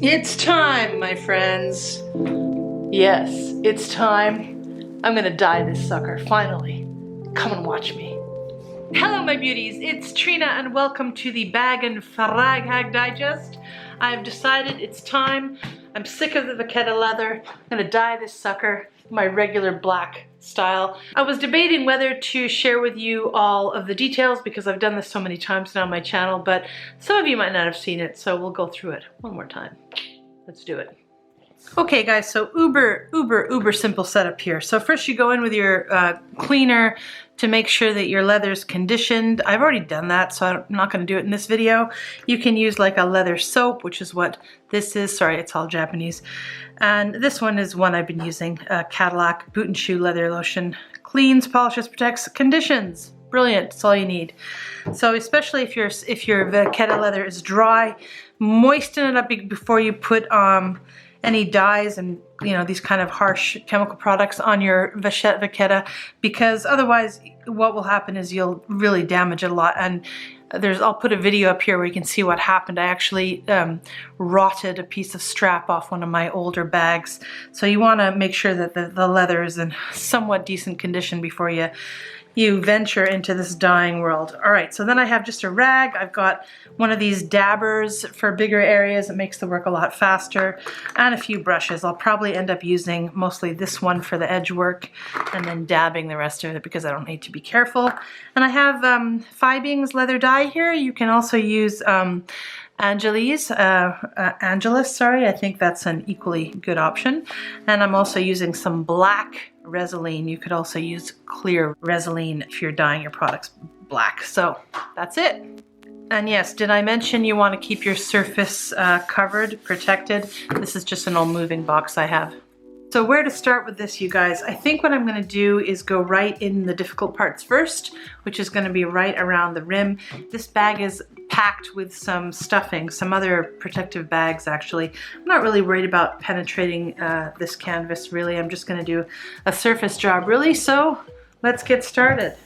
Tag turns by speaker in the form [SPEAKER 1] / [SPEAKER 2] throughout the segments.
[SPEAKER 1] It's time, my friends. Yes, it's time. I'm gonna dye this sucker, finally. Come and watch me. Hello, my beauties. It's Trina, and welcome to the Bag and Frag Hag Digest. I've decided it's time. I'm sick of the vachetta leather. I'm gonna dye this sucker my regular black style. I was debating whether to share with you all of the details because I've done this so many times now on my channel, but some of you might not have seen it, so we'll go through it one more time. Let's do it. Okay guys, so uber simple setup here. So first you go in with your cleaner to make sure that your leather's conditioned. I've already done that, so I'm not going to do it in this video. You can use like a leather soap, which is what this is. Sorry, it's all Japanese. And this one is one I've been using, Cadillac Boot and Shoe Leather Lotion. Cleans, polishes, protects, conditions. Brilliant, that's all you need. So especially if your vachetta leather is dry, moisten it up before you put any dyes and these kind of harsh chemical products on your vachetta, because otherwise what will happen is you'll really damage it a lot. And I'll put a video up here where you can see what happened. I actually rotted a piece of strap off one of my older bags. So you want to make sure that the leather is in somewhat decent condition before you venture into this dyeing world. All right, so then I have just a rag. I've got one of these dabbers for bigger areas. It makes the work a lot faster, and a few brushes. I'll probably end up using mostly this one for the edge work and then dabbing the rest of it because I don't need to be careful. And I have Fibings leather dye here. You can also use Angelis, sorry, I think that's an equally good option. And I'm also using some black Resolene. You could also use clear Resolene if you're dyeing your products black. So that's it. And yes, did I mention you want to keep your surface covered, protected? This is just an old moving box I have. So where to start with this, you guys? I think what I'm going to do is go right in the difficult parts first, which is going to be right around the rim. This bag is packed with some stuffing, some other protective bags actually. I'm not really worried about penetrating this canvas really. I'm just going to do a surface job really, so let's get started.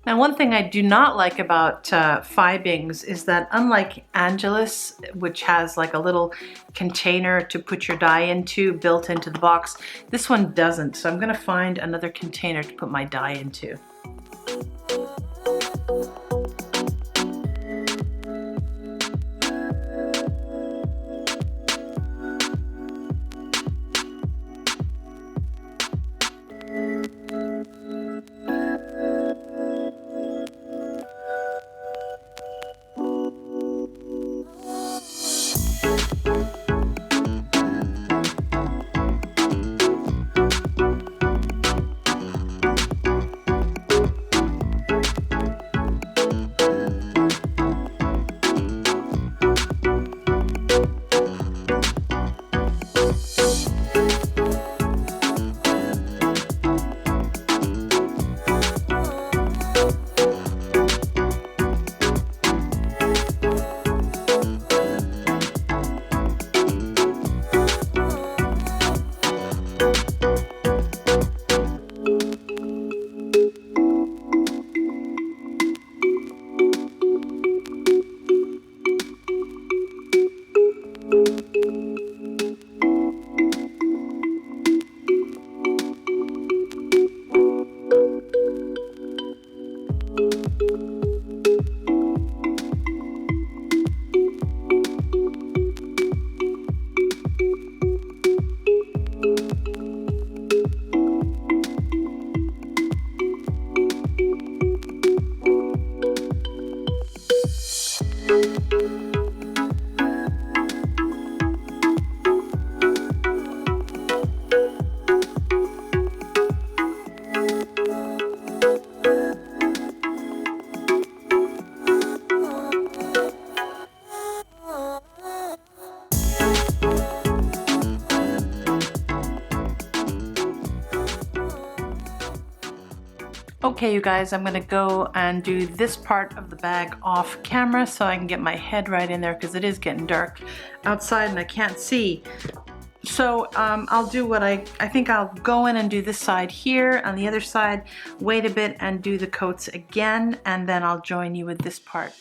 [SPEAKER 1] Now, one thing I do not like about Fibings is that unlike Angelis, which has like a little container to put your dye into built into the box, this one doesn't. So I'm going to find another container to put my dye into. Okay, you guys, I'm gonna go and do this part of the bag off camera so I can get my head right in there because it is getting dark outside and I can't see. So I'll do what I think I'll go in and do this side here. On the other side, wait a bit and do the coats again, and then I'll join you with this part.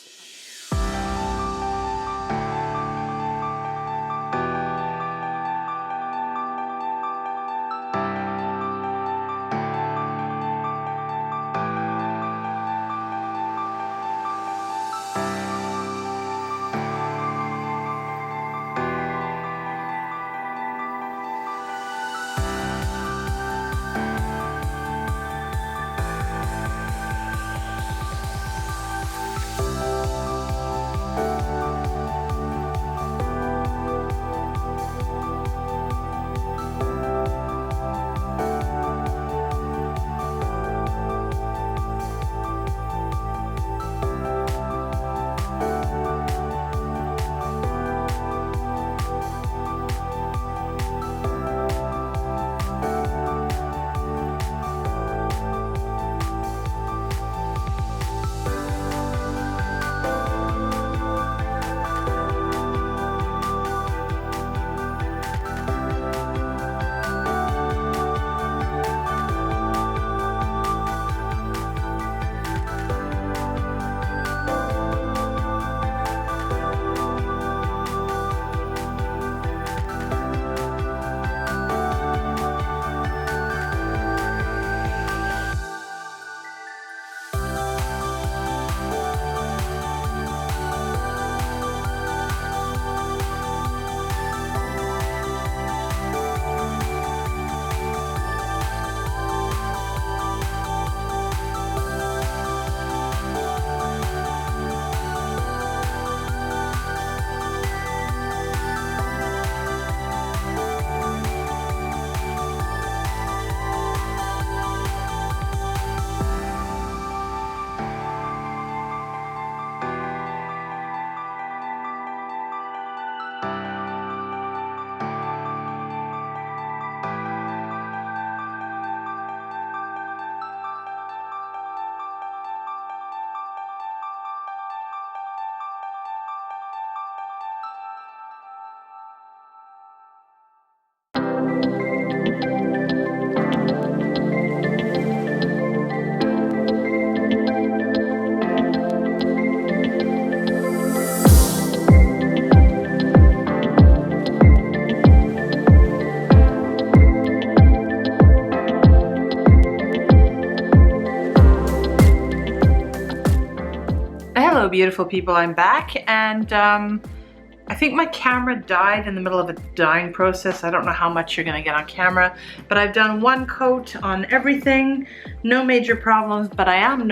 [SPEAKER 1] beautiful people, I'm back, and I think my camera died in the middle of a dyeing process. I don't know how much you're gonna get on camera, but I've done one coat on everything, no major problems, but I am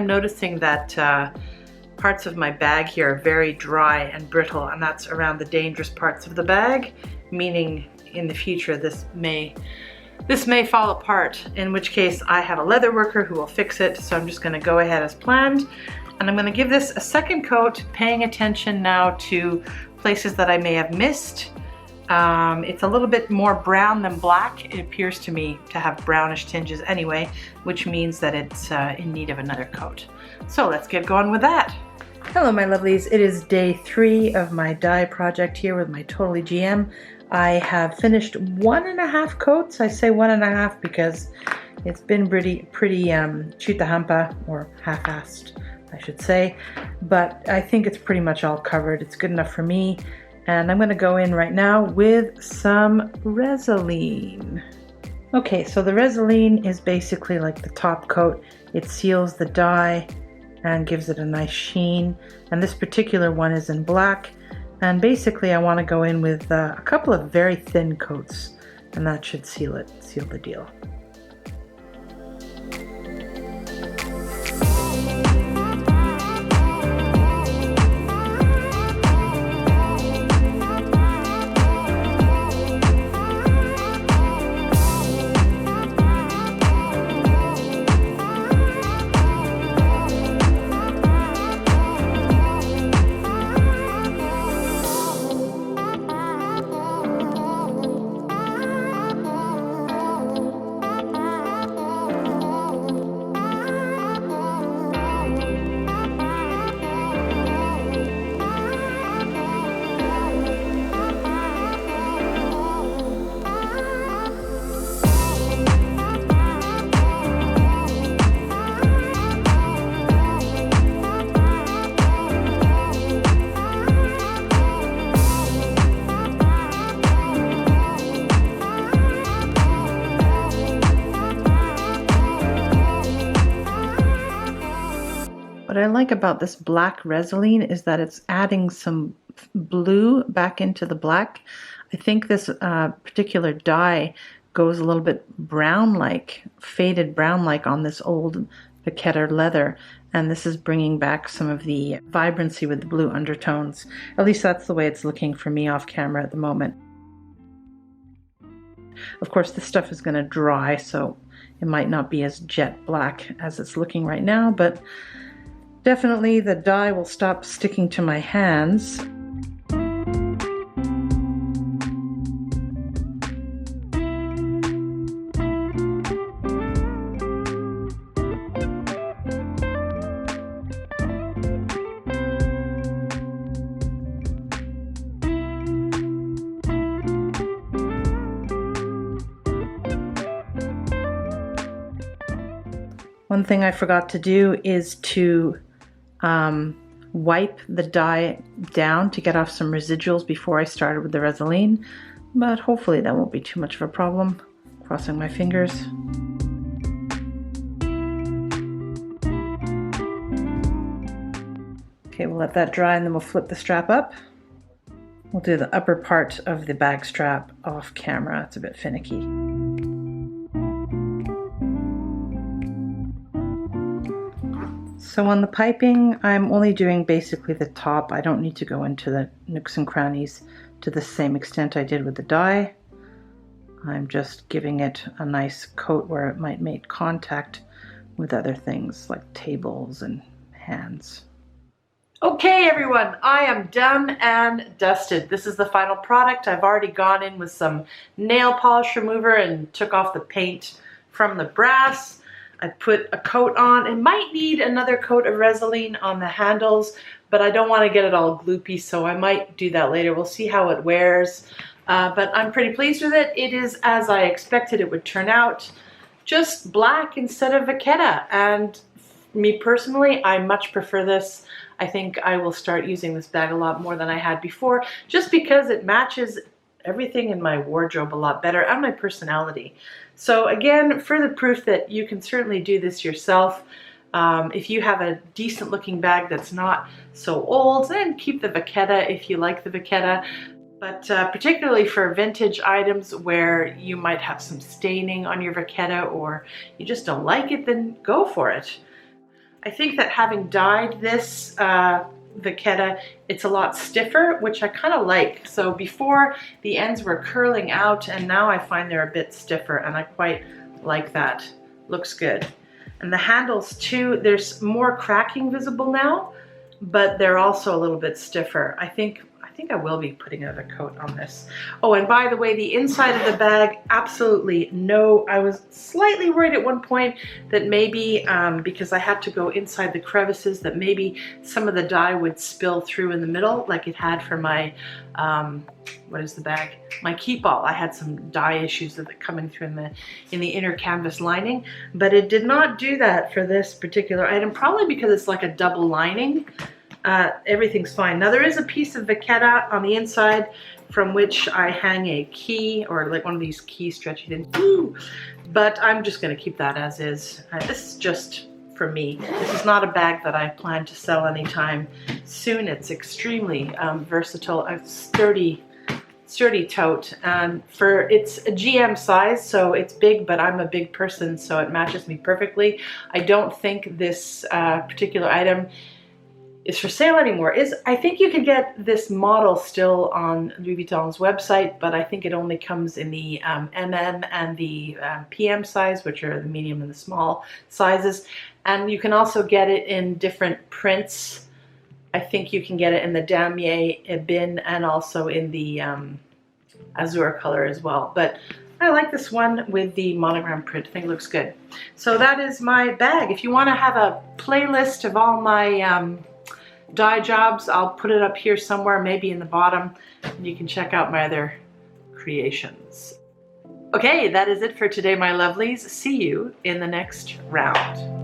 [SPEAKER 1] noticing that parts of my bag here are very dry and brittle, and that's around the dangerous parts of the bag, meaning in the future this may fall apart, in which case I have a leather worker who will fix it. So I'm just gonna go ahead as planned, and I'm gonna give this a second coat, paying attention now to places that I may have missed. It's a little bit more brown than black. It appears to me to have brownish tinges anyway, which means that it's in need of another coat. So let's get going with that. Hello my lovelies, it is day 3 of my dye project here with my Totally GM. I have finished 1.5 coats. I say 1.5 because it's been pretty shoot the hampa, or half-assed I should say, but I think it's pretty much all covered. It's good enough for me, and I'm going to go in right now with some Resolene. Okay, so the Resolene is basically like the top coat. It seals the dye and gives it a nice sheen, and this particular one is in black, and basically I want to go in with a couple of very thin coats, and that should seal the deal. What I like about this black Resolene is that it's adding some blue back into the black. I think this particular dye goes a little bit brown-like, faded brown-like on this old vachetta leather, and this is bringing back some of the vibrancy with the blue undertones. At least that's the way it's looking for me off camera at the moment. Of course, this stuff is going to dry, so it might not be as jet black as it's looking right now, but definitely the dye will stop sticking to my hands. One thing I forgot to do is to wipe the dye down to get off some residuals before I started with the Resolene, but hopefully that won't be too much of a problem. Crossing my fingers. Okay, we'll let that dry and then we'll flip the strap up. We'll do the upper part of the bag strap off camera. It's a bit finicky. So on the piping, I'm only doing basically the top. I don't need to go into the nooks and crannies to the same extent I did with the dye. I'm just giving it a nice coat where it might make contact with other things like tables and hands. Okay everyone, I am done and dusted. This is the final product. I've already gone in with some nail polish remover and took off the paint from the brass. I put a coat on. It might need another coat of Resolene on the handles, but I don't want to get it all gloopy, so I might do that later. We'll see how it wears, but I'm pretty pleased with it. It is as I expected it would turn out, just black instead of vachetta, and me personally, I much prefer this. I think I will start using this bag a lot more than I had before, just because it matches everything in my wardrobe a lot better and my personality. So again, further proof that you can certainly do this yourself. If you have a decent looking bag that's not so old, then keep the vachetta if you like the vachetta. But particularly for vintage items where you might have some staining on your vachetta or you just don't like it, then go for it. I think that having dyed this vachetta, it's a lot stiffer, which I kind of like. So before the ends were curling out, and now I find they're a bit stiffer, and I quite like that. Looks good. And the handles too, there's more cracking visible now, but they're also a little bit stiffer. I think I will be putting another coat on this. Oh, and by the way, the inside of the bag, absolutely no. I was slightly worried at one point that maybe, because I had to go inside the crevices, that maybe some of the dye would spill through in the middle, like it had for my, what is the bag? My keep all. I had some dye issues of it coming through in the inner canvas lining, but it did not do that for this particular item, probably because it's like a double lining. Everything's fine. Now there is a piece of vachetta on the inside from which I hang a key, or like one of these key stretchy things. Ooh. But I'm just going to keep that as is. This is just for me. This is not a bag that I plan to sell anytime soon. It's extremely versatile, a sturdy tote. It's a GM size, so it's big, but I'm a big person, so it matches me perfectly. I don't think this particular item is for sale anymore. I think you can get this model still on Louis Vuitton's website, but I think it only comes in the MM and the PM size, which are the medium and the small sizes. And you can also get it in different prints. I think you can get it in the damier ebin and also in the azure color as well. But I like this one with the monogram print. I think it looks good. So that is my bag. If you want to have a playlist of all my dye jobs, I'll put it up here somewhere, maybe in the bottom, and you can check out my other creations. Okay, that is it for today, my lovelies. See you in the next round.